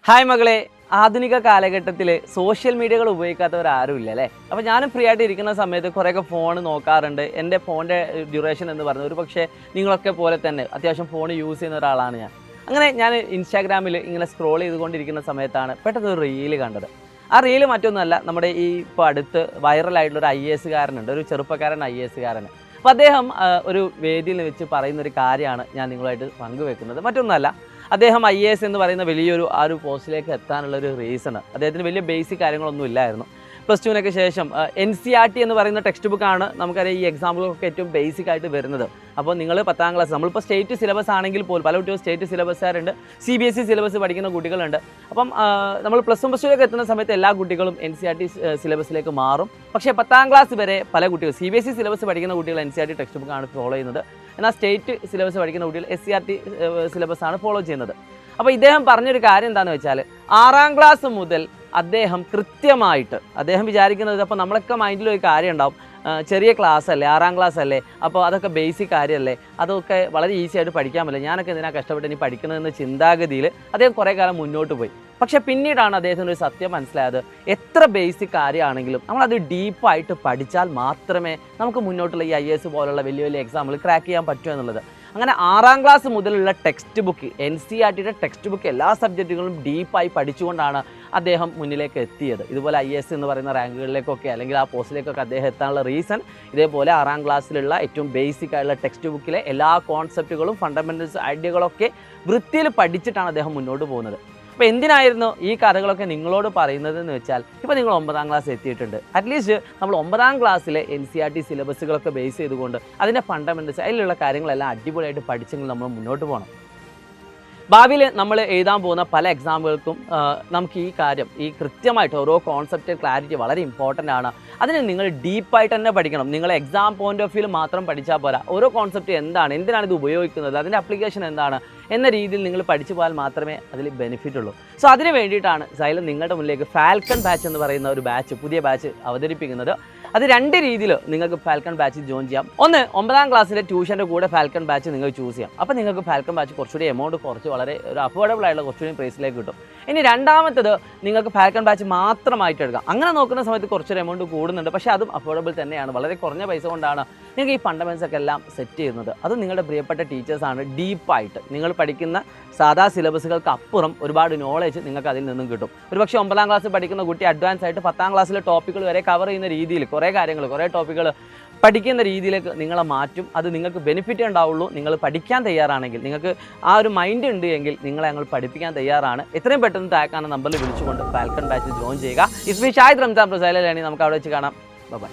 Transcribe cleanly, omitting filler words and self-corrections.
Hi മകളെ, ആധുനിക കാലഘട്ടത്തിൽ സോഷ്യൽ മീഡിയകൾ ഉപയോഗിക്കാത്തവരാരുമില്ല അല്ലേ? അപ്പോൾ ഞാനും ഫ്രീ ആയിട്ട് ഇരിക്കുന്ന സമയത്ത് കുറേയൊക്കെ ഫോൺ നോക്കാറുണ്ട്. എൻ്റെ ഫോണിൻ്റെ ഡ്യൂറേഷൻ എന്ന് പറയുന്നത് ഒരു പക്ഷേ നിങ്ങളൊക്കെ പോലെ തന്നെ അത്യാവശ്യം ഫോൺ യൂസ് ചെയ്യുന്ന ഒരാളാണ് ഞാൻ. അങ്ങനെ ഞാൻ ഇൻസ്റ്റാഗ്രാമിൽ ഇങ്ങനെ സ്ക്രോൾ ചെയ്തുകൊണ്ടിരിക്കുന്ന സമയത്താണ് പെട്ടെന്ന് ഒരു റീല് കണ്ടത്. ആ റീല് മറ്റൊന്നുമല്ല, നമ്മുടെ ഈ ഇപ്പോൾ അടുത്ത് വൈറലായിട്ടുള്ളൊരു IAS കാരനുണ്ട്, ഒരു ചെറുപ്പക്കാരൻ IAS കാരന്. അപ്പോൾ അദ്ദേഹം ഒരു വേദിയിൽ വെച്ച് പറയുന്നൊരു കാര്യമാണ് ഞാൻ നിങ്ങളുമായിട്ട് പങ്കുവെക്കുന്നത്. മറ്റൊന്നുമല്ല, അദ്ദേഹം IAS എന്ന് പറയുന്ന വലിയൊരു ഒരു പോസ്റ്റിലേക്ക് എത്താനുള്ളൊരു റീസണ് അദ്ദേഹത്തിന് വലിയ ബേസിക് കാര്യങ്ങളൊന്നും ഇല്ലായിരുന്നു. +2 ശേഷം NCERT എന്ന് പറയുന്ന ടെക്സ്റ്റ് ബുക്കാണ് നമുക്കറിയാം ഈ എക്സാമ്പിളൊക്കെ ഏറ്റവും ബേസിക് ആയിട്ട് വരുന്നത്. അപ്പോൾ നിങ്ങൾ 10ാം ക്ലാസ്, നമ്മളിപ്പോൾ സ്റ്റേറ്റ് സിലബസ് ആണെങ്കിൽ പോലും പല കുട്ടികളും സ്റ്റേറ്റ് സിലബസുകാരുണ്ട്, CBSE സിലബസ് പഠിക്കുന്ന കുട്ടികളുണ്ട്. അപ്പം നമ്മൾ +1 എത്തുന്ന സമയത്ത് എല്ലാ കുട്ടികളും NCERT സിലബസിലേക്ക് മാറും. പക്ഷേ 10ാം ക്ലാസ് വരെ പല കുട്ടികൾ CBSE സിലബസ് പഠിക്കുന്ന കുട്ടികൾ NCERT ടെക്സ്റ്റ് ബുക്കാണ് ഫോളോ ചെയ്യുന്നത്. എന്നാൽ സ്റ്റേറ്റ് സിലബസ് പഠിക്കുന്ന കുട്ടികൾ SCERT സിലബസാണ് ഫോളോ ചെയ്യുന്നത്. അപ്പോൾ ഇദ്ദേഹം പറഞ്ഞൊരു കാര്യം എന്താണെന്ന് വെച്ചാൽ 6ാം ക്ലാസ് മുതൽ അദ്ദേഹം കൃത്യമായിട്ട് അദ്ദേഹം വിചാരിക്കുന്നത്, അപ്പോൾ നമ്മളൊക്കെ മൈൻഡിൽ ഒരു കാര്യം ഉണ്ടാവും, ചെറിയ ക്ലാസ് അല്ലേ, 6ാം ക്ലാസ് അല്ലേ, അപ്പോൾ അതൊക്കെ ബേസിക് കാര്യമല്ലേ, അതൊക്കെ വളരെ ഈസി ആയിട്ട് പഠിക്കാൻ പറ്റില്ല, ഞാനൊക്കെ എന്തിനാണ് കഷ്ടപ്പെട്ട് ഇനി പഠിക്കുന്നതെന്ന ചിന്താഗതിയിൽ അദ്ദേഹം കുറേ കാലം മുന്നോട്ട് പോയി. പക്ഷേ പിന്നീടാണ് അദ്ദേഹത്തിന് ഒരു സത്യം മനസ്സിലായത്, എത്ര ബേസിക് കാര്യമാണെങ്കിലും നമ്മളത് ഡീപ്പായിട്ട് പഠിച്ചാൽ മാത്രമേ നമുക്ക് മുന്നോട്ടുള്ള ഈ IAS പോലുള്ള വലിയ വലിയ എക്സാമുകൾ ക്രാക്ക് ചെയ്യാൻ പറ്റൂ എന്നുള്ളത്. അങ്ങനെ 6ാം ക്ലാസ് മുതലുള്ള ടെക്സ്റ്റ് ബുക്ക്, NCERTയുടെ ടെക്സ്റ്റ് ബുക്ക് എല്ലാ സബ്ജക്റ്റുകളും ഡീപ്പായി പഠിച്ചുകൊണ്ടാണ് അദ്ദേഹം മുന്നിലേക്ക് എത്തിയത്. ഇതുപോലെ IAS എന്ന് പറയുന്ന റാങ്കുകളിലേക്കൊക്കെ അല്ലെങ്കിൽ ആ പോസ്റ്റിലേക്കൊക്കെ അദ്ദേഹം എത്താനുള്ള റീസൺ ഇതേപോലെ 6ാം ക്ലാസ്സിലുള്ള ഏറ്റവും ബേസിക് ആയിട്ടുള്ള ടെക്സ്റ്റ് ബുക്കിലെ എല്ലാ കോൺസെപ്റ്റുകളും ഫണ്ടമെൻ്റൽസ് ഐഡിയകളൊക്കെ വൃത്തിയിൽ പഠിച്ചിട്ടാണ് അദ്ദേഹം മുന്നോട്ട് പോകുന്നത്. അപ്പോൾ എന്തിനായിരുന്നു ഈ കഥകളൊക്കെ നിങ്ങളോട് പറയുന്നതെന്ന് വെച്ചാൽ, ഇപ്പോൾ നിങ്ങൾ 9ാം ക്ലാസ് എത്തിയിട്ടുണ്ട്, അറ്റ്ലീസ്റ്റ് നമ്മൾ 9ാം ക്ലാസ്സിലെ NCERT സിലബസുകളൊക്കെ ബേസ് ചെയ്തുകൊണ്ട് അതിൻ്റെ ഫണ്ടമെൻ്റൽസ് അതിലുള്ള കാര്യങ്ങളെല്ലാം അടിപൊളിയായിട്ട് പഠിച്ചെങ്കിൽ നമ്മൾ മുന്നോട്ട് പോകണം. ഭാവിയിൽ നമ്മൾ എഴുതാൻ പോകുന്ന പല എക്സാമുകൾക്കും നമുക്ക് ഈ കാര്യം, ഈ കൃത്യമായിട്ട് ഓരോ കോൺസെപ്റ്റ് ക്ലാരിറ്റി വളരെ ഇമ്പോർട്ടൻ്റ് ആണ്. അതിന് നിങ്ങൾ ഡീപ്പായിട്ട് തന്നെ പഠിക്കണം. നിങ്ങൾ എക്സാം പോയിന്റ് ഓഫ് വ്യൂവിൽ മാത്രം പഠിച്ചാൽ പോരാ, ഓരോ കോൺസെപ്റ്റ് എന്താണ്, എന്തിനാണ് ഇത് ഉപയോഗിക്കുന്നത്, അതിൻ്റെ അപ്ലിക്കേഷൻ എന്താണ് എന്ന രീതിയിൽ നിങ്ങൾ പഠിച്ചു പോയാൽ മാത്രമേ അതിൽ ബെനിഫിറ്റ് ഉള്ളൂ. സോ അതിന് വേണ്ടിയിട്ടാണ് സൈലം നിങ്ങളുടെ മുന്നിലേക്ക് ഫാൽക്കൺ ബാച്ച് എന്ന് പറയുന്ന ഒരു ബാച്ച്, പുതിയ ബാച്ച് അവതരിപ്പിക്കുന്നത്. അത് 2 രീതിയിൽ നിങ്ങൾക്ക് ഫാൽക്കൺ ബാച്ച് ജോയിൻ ചെയ്യാം. ഒന്ന്, 9ാം ക്ലാസ്സിലെ ട്യൂഷൻ്റെ കൂടെ ഫാൽക്കൺ ബാച്ച് നിങ്ങൾ ചൂസ് ചെയ്യാം. അപ്പോൾ നിങ്ങൾക്ക് ഫാൽക്കൺ ബാച്ച് കുറച്ചുകൂടി എമൗണ്ട് കുറച്ച് വളരെ ഒരു അഫോർഡബിൾ ആയിട്ടുള്ള കുറച്ചുകൂടി പ്രൈസിലേക്ക് കിട്ടും. ഇനി രണ്ടാമത്തത്, നിങ്ങൾക്ക് ഫാൽക്കൺ ബാച്ച് മാത്രമായിട്ട് എടുക്കാം. അങ്ങനെ നോക്കുന്ന സമയത്ത് കുറച്ചൊരു എമൗണ്ട് കൂടുന്നുണ്ട്, പക്ഷേ അതും അഫോർഡബിൾ തന്നെയാണ്. വളരെ കുറഞ്ഞ പൈസ കൊണ്ടാണ് നിങ്ങൾക്ക് ഈ ഫണ്ടമെൻറ്റ്സ് ഒക്കെ എല്ലാം സെറ്റ് ചെയ്യുന്നത്. അത് നിങ്ങളുടെ പ്രിയപ്പെട്ട ടീച്ചേഴ്സാണ് ഡീപ്പായിട്ട് നിങ്ങൾ പഠിക്കുന്ന സാധാ സിലബസുകൾക്ക് അപ്പുറം ഒരുപാട് നോളേജ് നിങ്ങൾക്ക് അതിൽ നിന്നും കിട്ടും. ഒരുപക്ഷെ 9ാം ക്ലാസ് പഠിക്കുന്ന കുട്ടി അഡ്വാൻസ് ആയിട്ട് 10ാം ക്ലാസ്സിലെ ടോപ്പിക്കുകൾ വരെ കവർ ചെയ്യുന്ന രീതിയിൽ കുറേ കാര്യങ്ങൾ, കുറേ ടോപ്പിക്കുകൾ പഠിക്കുന്ന രീതിയിലേക്ക് നിങ്ങളെ മാറ്റും. അത് നിങ്ങൾക്ക് ബെനിഫിറ്റ് ഉണ്ടാവുള്ളൂ നിങ്ങൾ പഠിക്കാൻ തയ്യാറാണെങ്കിൽ. നിങ്ങൾക്ക് ആ ഒരു മൈൻഡ് ഉണ്ട് എങ്കിൽ നിങ്ങളെ ഞങ്ങൾ പഠിപ്പിക്കാൻ തയ്യാറാണ്. എത്രയും പെട്ടെന്ന് താഴെക്കാണുന്ന നമ്പറിൽ വിളിച്ചുകൊണ്ട് ഫാൽക്കൺ ബാച്ച് ജോയിൻ ചെയ്യുക. ഇറ്റ്സ് മീ ഷാഹിദ് റംസാൻ പ്രസാദിലാണ്. നമുക്ക് അവിടെ വെച്ച് കാണാം. ബൈ.